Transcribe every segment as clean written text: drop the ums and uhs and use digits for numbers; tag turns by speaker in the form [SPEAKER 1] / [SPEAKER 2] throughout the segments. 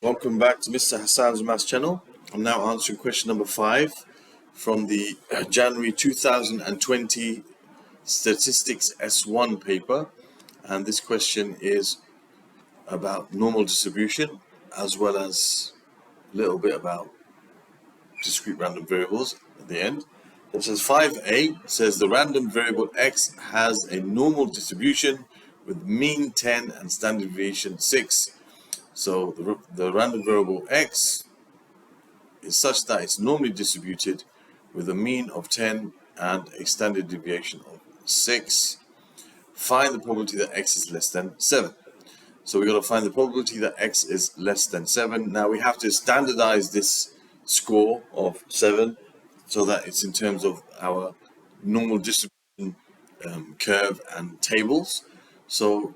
[SPEAKER 1] Welcome back to Mr. Hassan's Maths channel. I'm now answering question number 5 from the January 2020 Statistics S1 paper, and this question is about normal distribution as well as a little bit about discrete random variables at the end. It says 5a says the random variable x has a normal distribution with mean 10 and standard deviation 6. So the random variable x is such that it's normally distributed with a mean of 10 and a standard deviation of 6. Find the probability that x is less than 7. So we've got to find the probability that x is less than 7. Now we have to standardize this score of 7 so that it's in terms of our normal distribution curve and tables. So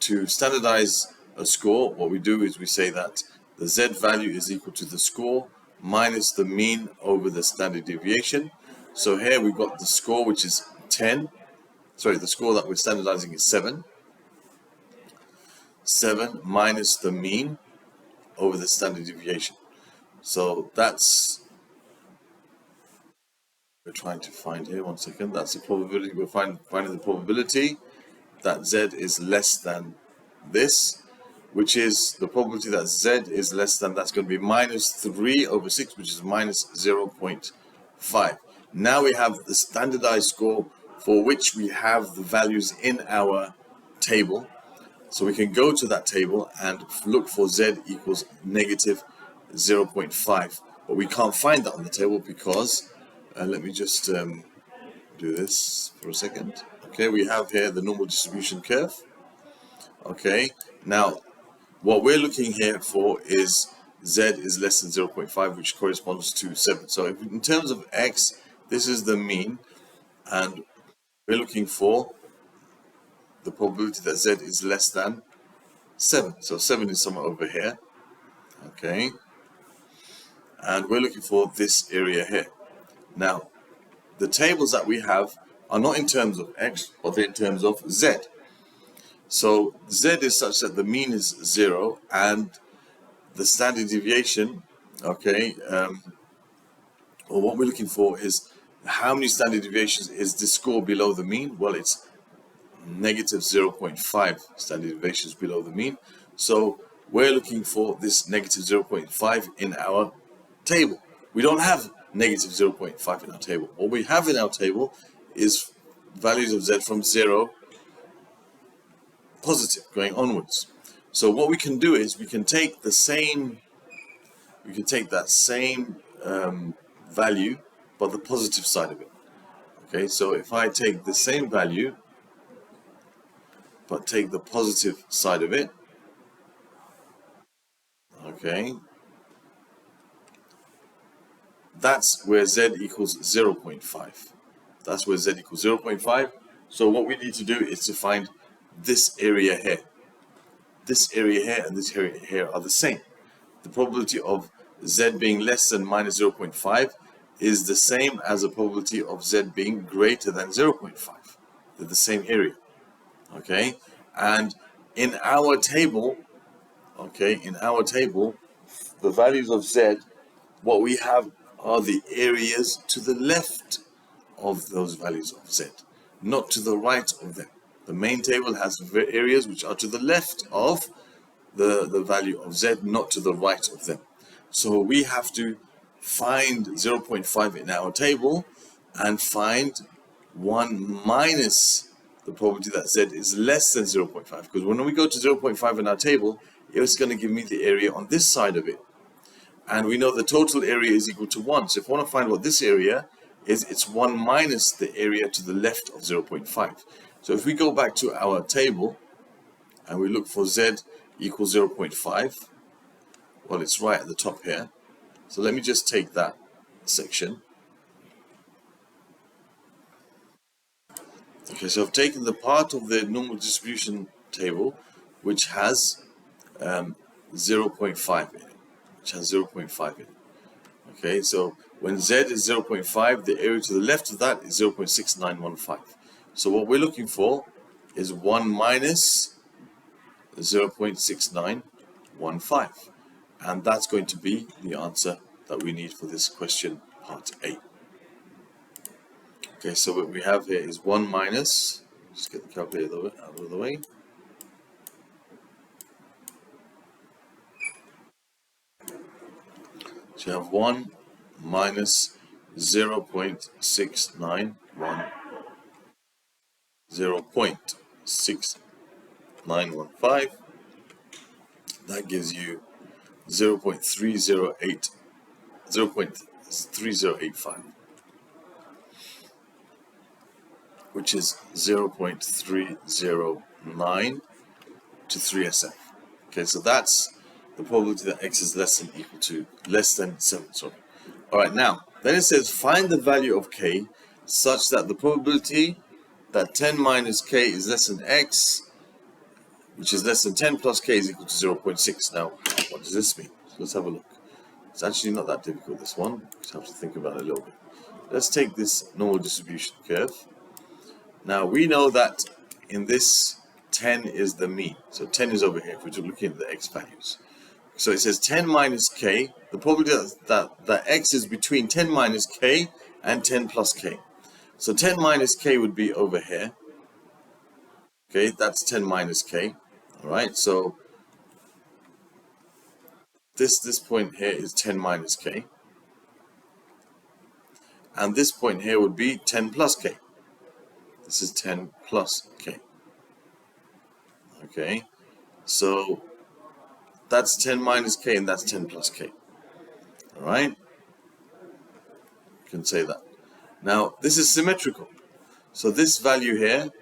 [SPEAKER 1] to standardize a score, what we do is we say that the z value is equal to the score minus the mean over the standard deviation. So here we've got the score, which is 10. Sorry, the score that we're standardizing is 7. 7 minus the mean over the standard deviation. So that's we're trying to find here. 1 second. That's the probability. We're finding the probability that z is less than this, which is the probability that z is less than, that's going to be minus 3 over 6, which is minus 0.5. Now we have the standardized score for which we have the values in our table. So we can go to that table and look for z equals negative 0.5. But we can't find that on the table because, let me just do this for a second. Okay, we have here the normal distribution curve. Okay, now what we're looking here for is z is less than 0.5, which corresponds to 7. So if, in terms of x, this is the mean, and we're looking for the probability that z is less than 7. So 7 is somewhere over here. Okay, and we're looking for this area here. Now, the tables that we have are not in terms of x, but they're in terms of z. So z is such that the mean is 0 and the standard deviation, okay, or what we're looking for is how many standard deviations is the score below the mean? Well, it's negative 0.5 standard deviations below the mean. So we're looking for this negative 0.5 in our table. We don't have negative 0.5 in our table. What we have in our table is values of z from 0 positive going onwards. So what we can do is we can take the same, that same value, but the positive side of it. Okay, so if I take the same value, but take the positive side of it, okay, that's where z equals 0.5. That's where z equals 0.5. So what we need to do is to find this area here. This area here and this area here are the same. The probability of z being less than minus 0.5 is the same as the probability of z being greater than 0.5. They're the same area. Okay, and in our table, okay, in our table, the values of z, what we have are the areas to the left of those values of z, not to the right of them. The main table has areas which are to the left of the value of z, not to the right of them. So we have to find 0.5 in our table and find 1 minus the probability that z is less than 0.5. Because when we go to 0.5 in our table, it's going to give me the area on this side of it. And we know the total area is equal to 1. So if I want to find what this area is, it's 1 minus the area to the left of 0.5. So if we go back to our table and we look for z equals 0.5, well, it's right at the top here. So let me just take that section. Okay, so I've taken the part of the normal distribution table which has 0.5 in it. Okay, so when z is 0.5, the area to the left of that is 0.6915. So what we're looking for is 1 minus 0.6915. And that's going to be the answer that we need for this question, part A. Okay, so what we have here is 1 minus, just get the calculator out of the way. So you have 1 minus 0.691, 0.6915. That gives you 0.308, 0.3085, which is 0.309 to 3SF. Okay, so that's the probability that x is less than less than 7. Sorry. All right, now then it says find the value of k such that the probability that 10 minus k is less than x, which is less than 10 plus k, is equal to 0.6. Now, what does this mean? So let's have a look. It's actually not that difficult, this one. You just have to think about it a little bit. Let's take this normal distribution curve. Now, we know that in this 10 is the mean. So 10 is over here if we're looking at the x values. So it says 10 minus k, the probability that x is between 10 minus k and 10 plus k. So 10 minus k would be over here. Okay, that's 10 minus k. All right, so this point here is 10 minus k. And this point here would be 10 plus k. This is 10 plus k. Okay, so that's 10 minus k and that's 10 plus k. All right, you can say that. Now, this is symmetrical. So this value here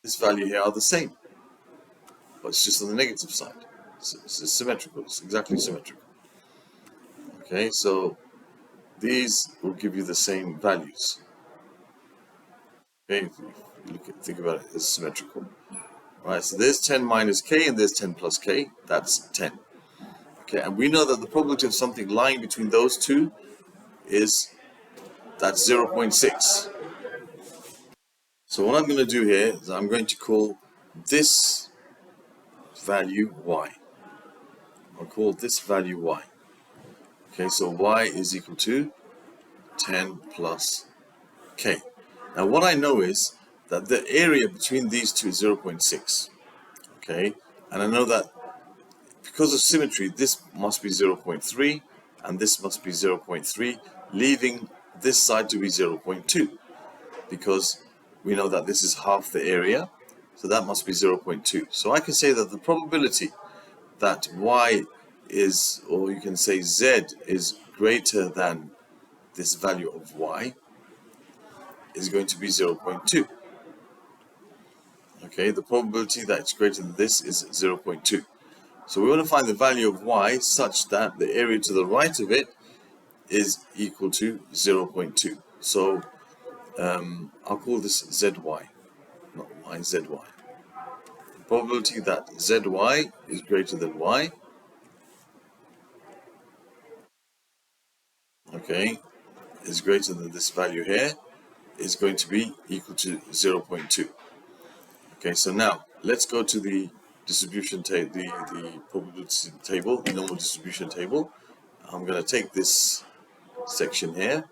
[SPEAKER 1] are the same. But it's just on the negative side. It's symmetrical. It's exactly symmetrical. Okay, so these will give you the same values. Okay, if you think about it, it's symmetrical. All right, so there's 10 minus k and there's 10 plus k. That's 10. Okay, and we know that the probability of something lying between those two is that's 0.6. So what I'm going to do here is I'm going to call this value y. I'll call this value y. Okay, so y is equal to 10 plus k. Now what I know is that the area between these two is 0.6. Okay, and I know that because of symmetry, this must be 0.3 and this must be 0.3, leaving this side to be 0.2, because we know that this is half the area, so that must be 0.2. So I can say that the probability that y is, or you can say z is greater than this value of y is going to be 0.2. Okay, the probability that it's greater than this is 0.2. So we want to find the value of y such that the area to the right of it is equal to 0.2. So I'll call this zy, not y, zy. The probability that zy is greater than y, okay, is greater than this value here, is going to be equal to 0.2. Okay, so now let's go to the distribution table, the probability table, the normal distribution table. I'm going to take this section here.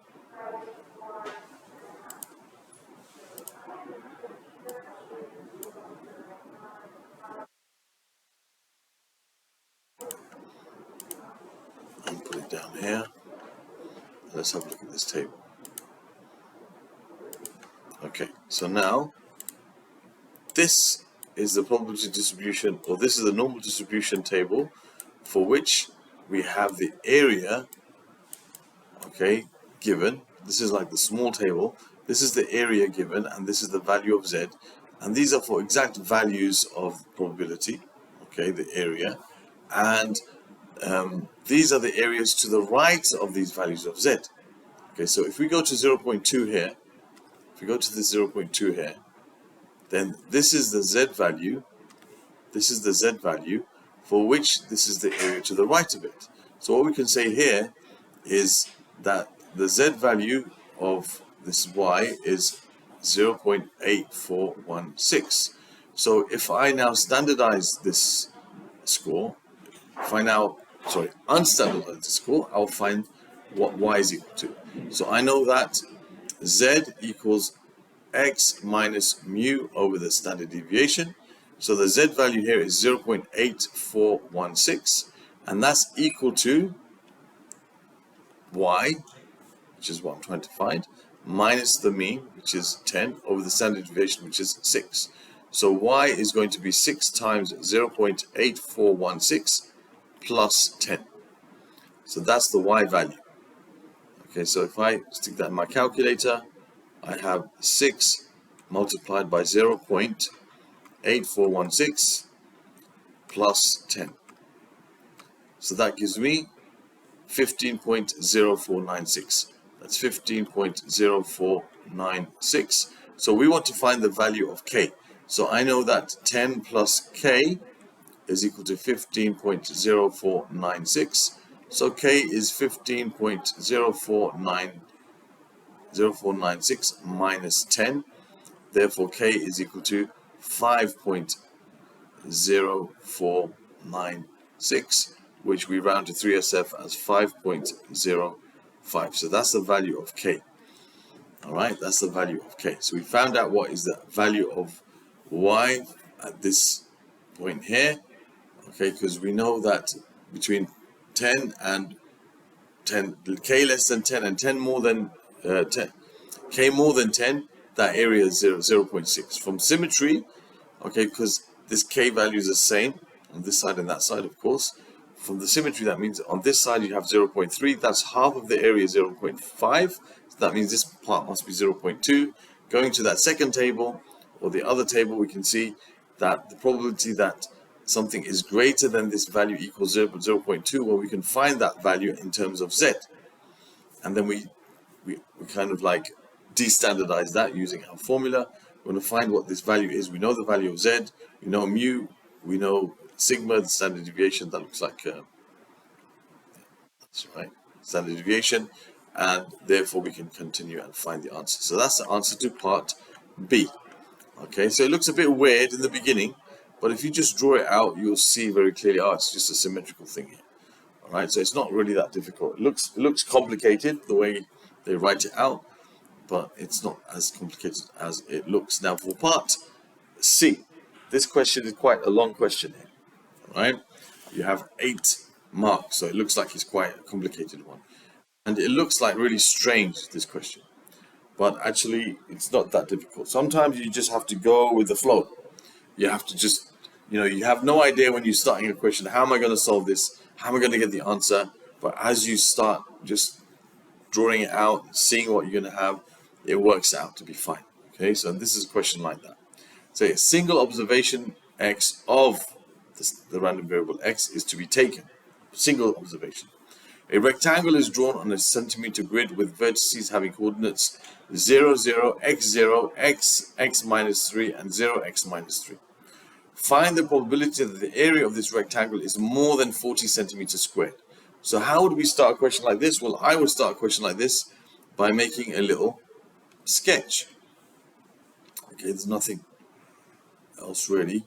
[SPEAKER 1] And put it down here. Let's have a look at this table. Okay, so now this is the probability distribution, or this is the normal distribution table for which we have the area, okay, given. This is like the small table. This is the area given, and this is the value of z. And these are for exact values of probability, okay, the area. And these are the areas to the right of these values of z. Okay, so if we go to 0.2 here, if we go to this 0.2 here, then this is the z value, this is the z value for which this is the area to the right of it. So what we can say here is that the z value of this y is 0.8416. So if I now standardize this score, find out, sorry, unstandardized score, I'll find what y is equal to. So I know that z equals x minus mu over the standard deviation. So the z value here is 0.8416, and that's equal to y, which is what I'm trying to find, minus the mean, which is 10, over the standard deviation, which is 6. So y is going to be 6 times 0.8416 plus 10. So that's the y value. Okay, so if I stick that in my calculator, I have 6 multiplied by 0.8416 plus 10. So that gives me 15.0496. That's 15.0496. So we want to find the value of k. So I know that 10 plus k is equal to 15.0496. So k is 15.0496 minus 10. Therefore, k is equal to 5.0496, which we round to 3SF as 5.05. So that's the value of k. All right, that's the value of k. So we found out what is the value of y at this point here. Okay, because we know that between 10 and 10, k less than 10 and 10 more than 10, k more than 10, that area is 0.6. From symmetry, okay, because this k value is the same on this side and that side, of course. From the symmetry, that means on this side you have 0.3, that's half of the area 0.5, so that means this part must be 0.2. Going to that second table, or the other table, we can see that the probability that something is greater than this value equals 0.2, well, we can find that value in terms of z. And then we kind of like de-standardize that using our formula. We're going to find what this value is. We know the value of z, we know mu, we know sigma, the standard deviation, that looks like, that's right, standard deviation, and therefore we can continue and find the answer. So that's the answer to part B. Okay, so it looks a bit weird in the beginning, but if you just draw it out, you'll see very clearly, oh, it's just a symmetrical thing here. All right, so it's not really that difficult. It looks complicated the way they write it out, but it's not as complicated as it looks. Now for part C, this question is quite a long question here. All right, you have 8 marks, so it looks like it's quite a complicated one. And it looks like really strange, this question. But actually, it's not that difficult. Sometimes you just have to go with the flow. You have to just, you have no idea when you're starting a question, how am I going to solve this? How am I going to get the answer? But as you start just drawing it out, seeing what you're going to have, it works out to be fine. Okay, so this is a question like that. Say a single observation x of the random variable x is to be taken. Single observation. A rectangle is drawn on a centimeter grid with vertices having coordinates 0, 0, x 0, x, x minus 3, and 0, x minus 3. Find the probability that the area of this rectangle is more than 40 centimeters squared. So how would we start a question like this? Well, I would start a question like this by making a little sketch. Okay, there's nothing else really.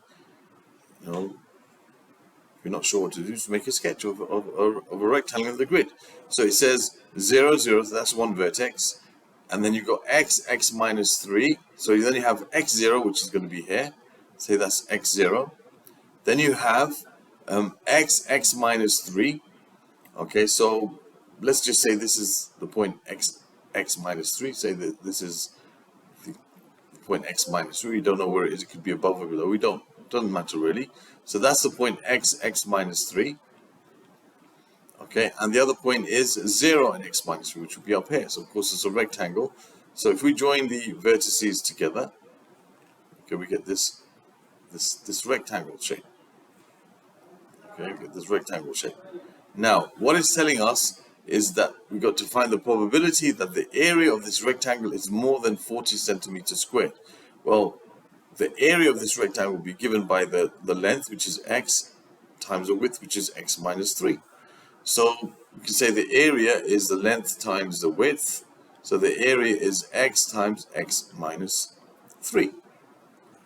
[SPEAKER 1] If you're not sure what to do, just make a sketch of a rectangle in the grid. So it says 0, 0, so that's one vertex. And then you've got x, x minus 3. So then you have x0, which is going to be here. Say that's x0. Then you have x, x minus 3. Okay, so let's just say this is the point x, x minus 3. Say that this is the point x minus 3. We don't know where it is. It could be above or below. It doesn't matter really. So that's the point x, x minus 3. Okay, and the other point is 0 and x minus 3, which would be up here. So of course it's a rectangle. So if we join the vertices together, okay, we get this rectangle shape. Okay, we get this rectangle shape. Now, what it's telling us is that we've got to find the probability that the area of this rectangle is more than 40 centimeters squared. Well, the area of this rectangle will be given by the length, which is x, times the width, which is x minus 3. So you can say the area is the length times the width. So the area is x times x minus 3.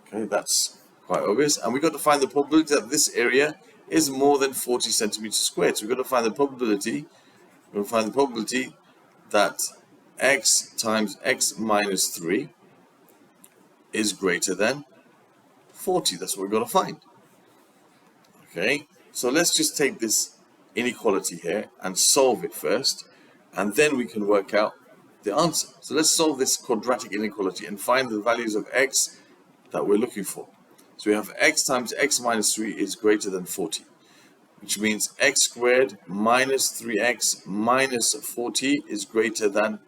[SPEAKER 1] Okay, that's quite obvious. And we've got to find the probability that this area is more than 40 centimeters squared. So we're going to find the probability. We're going to find the probability that x times x minus 3 is greater than 40. That's what we're going to find. Okay, so let's just take this inequality here and solve it first, and then we can work out the answer. So let's solve this quadratic inequality and find the values of x that we're looking for. So we have x times x minus 3 is greater than 40, which means x squared minus 3x minus 40 is greater than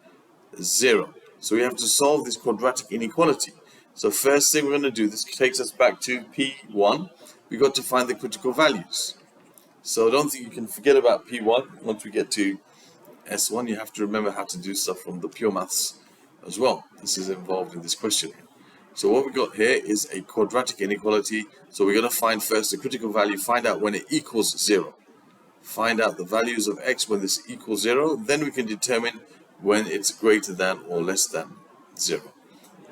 [SPEAKER 1] 0. So we have to solve this quadratic inequality. So first thing we're going to do, this takes us back to P1. We've got to find the critical values. So I don't think you can forget about P1. Once we get to S1, you have to remember how to do stuff from the pure maths as well. This is involved in this question. So what we got here is a quadratic inequality. So we're going to find first the critical value, find out when it equals 0. Find out the values of x when this equals 0. Then we can determine when it's greater than or less than 0.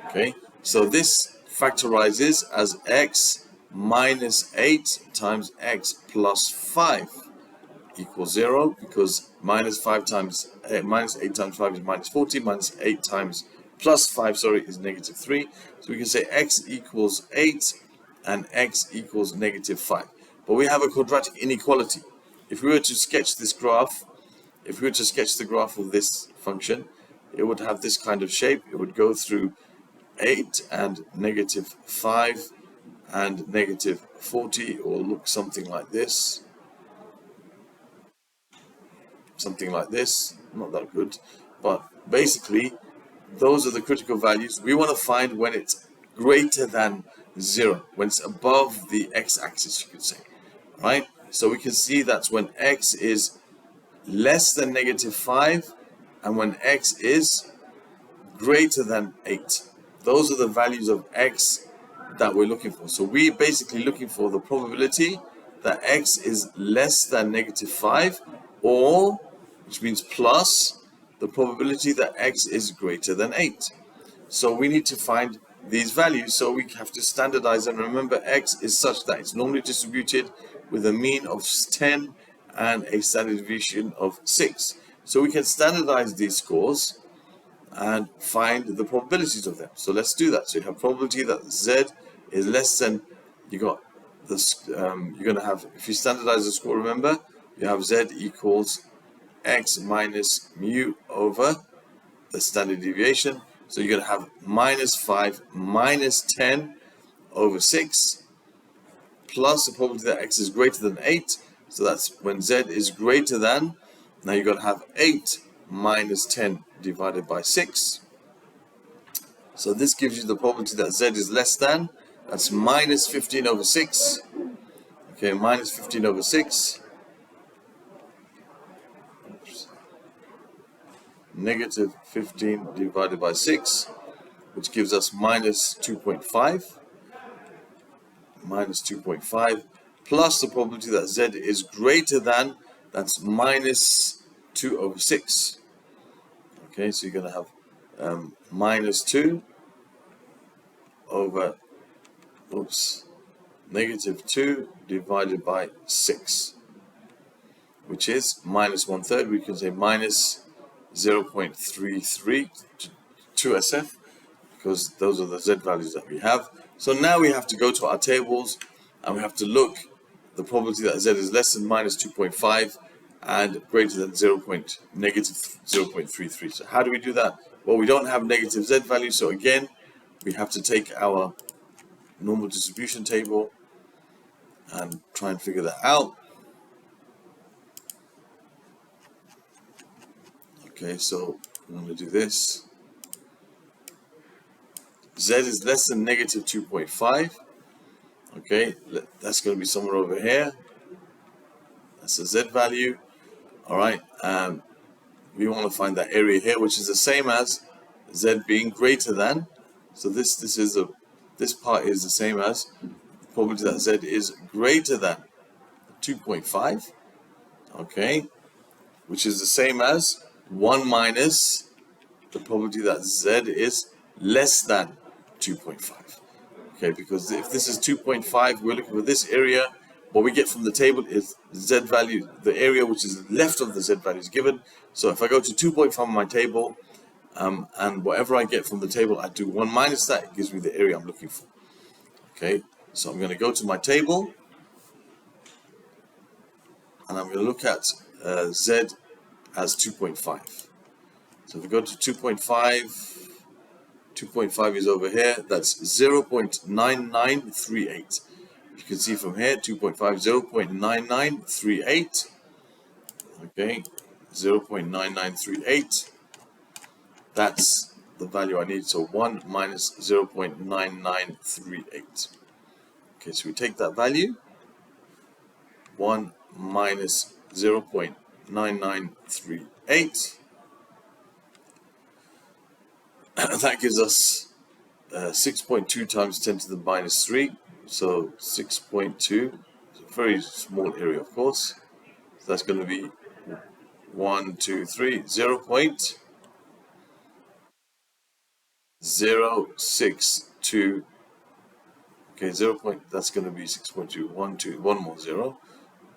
[SPEAKER 1] Okay, so this factorizes as x minus 8 times x plus 5 equals 0, because minus 8 times 5 is minus 40, minus 8 times plus 5, is negative 3. So we can say x equals 8 and x equals negative 5. But we have a quadratic inequality. If we were to sketch this graph, if we were to sketch the graph of this function, it would have this kind of shape. It would go through 8 and negative 5 and negative 40, or look something like this. Something like this. Not that good. But basically, those are the critical values. We want to find when it's greater than 0, when it's above the x-axis, you could say. Right? So we can see that's when x is less than negative 5 and when x is greater than 8. Those are the values of x that we're looking for. So we're basically looking for the probability that x is less than negative 5, or, which means plus, the probability that x is greater than 8. So we need to find these values, so we have to standardize them. Remember, x is such that it's normally distributed with a mean of 10 and a standard deviation of 6. So we can standardize these scores and find the probabilities of them. So let's do that. So you have probability that z is less than, you got this, you're going to have, if you standardize the score, remember, you have z equals x minus mu over the standard deviation. So you're going to have minus 5 minus 10 over 6 plus the probability that x is greater than 8. So that's when z is greater than, now you've got to have 8 minus 10 divided by 6. So this gives you the probability that z is less than, that's minus 15 over 6. Okay, minus 15 over 6. Negative 15 divided by 6, which gives us minus 2.5. Minus 2.5 plus the probability that z is greater than, that's minus 2 over 6. Okay, so you're going to have minus 2 over, negative 2 divided by 6, which is minus 1/3. We can say minus 0.33 to SF, because those are the z values that we have. So now we have to go to our tables and we have to look the probability that z is less than minus 2.5 and greater than negative 0.33. So how do we do that? Well, we don't have negative z value, so again we have to take our normal distribution table and try and figure that out. Okay, so I'm going to do this. Z is less than negative 2.5. Okay, that's going to be somewhere over here. That's the z value. All right, we want to find that area here, which is the same as z being greater than. So this part is the same as the probability that z is greater than 2.5. Okay, which is the same as 1 minus the probability that z is less than 2.5. Okay, because if this is 2.5, we're looking for this area. what we get from the table is Z value, the area which is left of the Z value is given. So if I go to 2.5 on my table, and whatever I get from the table, I do 1 minus that, it gives me the area I'm looking for. Okay, so I'm going to go to my table, and I'm going to look at Z as 2.5. So if we go to 2.5, 2.5 is over here, that's 0.9938. You can see from here, 2.5, 0.9938. Okay, 0.9938. That's the value I need. So 1 minus 0.9938. Okay, so we take that value, 1 minus 0.9938. That gives us 6.2 times 10 to the minus 3. So 6.2, it's a very small area, of course. So that's going to be 1, 2, 3, 0.062. Okay, that's going to be 6.2. 1, 2, one more 0.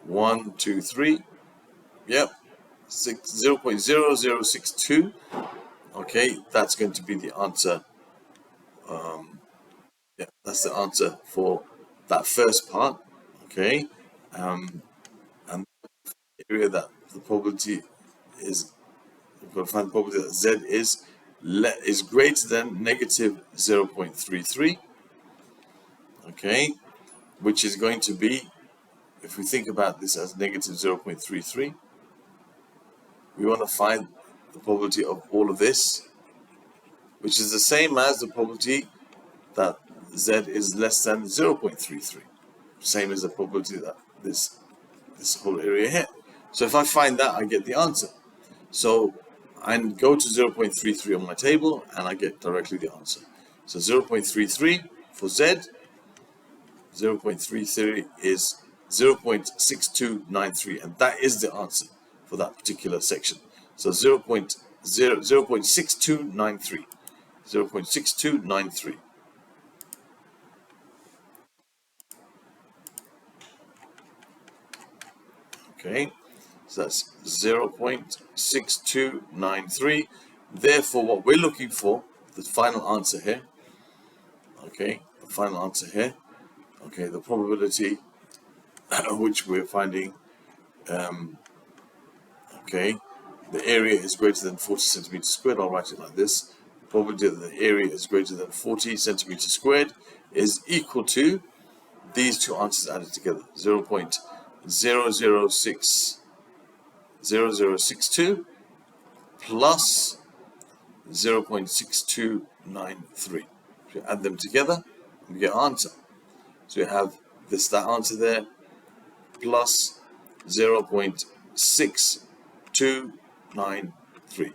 [SPEAKER 1] 1, 2, 3. Yep, 0.0062. Okay, that's going to be the answer. Yeah, that's the answer for that first part. Okay, and the area that the probability is, we're going to find the probability that Z is greater than negative 0.33. Okay, which is going to be, if we think about this as negative 0.33, we want to find the probability of all of this, which is the same as the probability that Z is less than 0.33. Same as the probability that this whole area here. So if I find that, I get the answer. So I go to 0.33 on my table, and I get directly the answer. So 0.33 for Z, 0.33 is 0.6293, and that is the answer for that particular section. So 0.6293. 0.6293. Okay, so that's 0.6293. Therefore, what we're looking for, the final answer here, okay, the final answer here, okay, the probability which we're finding, okay, the area is greater than 40 centimeters squared. I'll write it like this. The probability that the area is greater than 40 centimeters squared is equal to these two answers added together, 0.0062 plus 0.6293. So you add them together, we get an answer. So you have that answer there, plus 0.6293.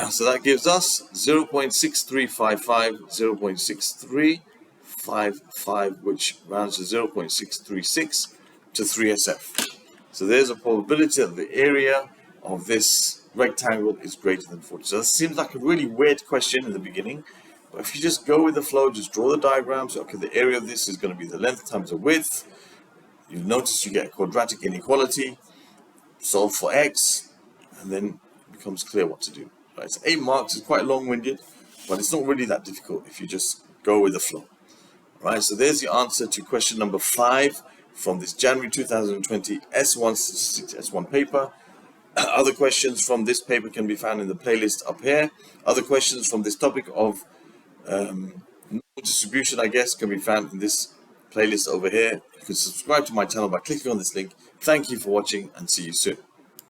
[SPEAKER 1] So that gives us 0.6355, 0.6355, which rounds to 0.636 to 3SF. So there's a probability that the area of this rectangle is greater than 40. So that seems like a really weird question in the beginning, but if you just go with the flow, just draw the diagram. So okay, the area of this is going to be the length times the width. You'll notice you get a quadratic inequality. Solve for x, and then it becomes clear what to do. Right, so 8 marks is quite long-winded, but it's not really that difficult if you just go with the flow. Right, so there's the answer to question number 5 from this January 2020 S1 Statistics S1 paper. Other questions from this paper can be found in the playlist up here. Other questions from this topic of distribution, I guess, can be found in this playlist over here. You can subscribe to my channel by clicking on this link. Thank you for watching, and see you soon.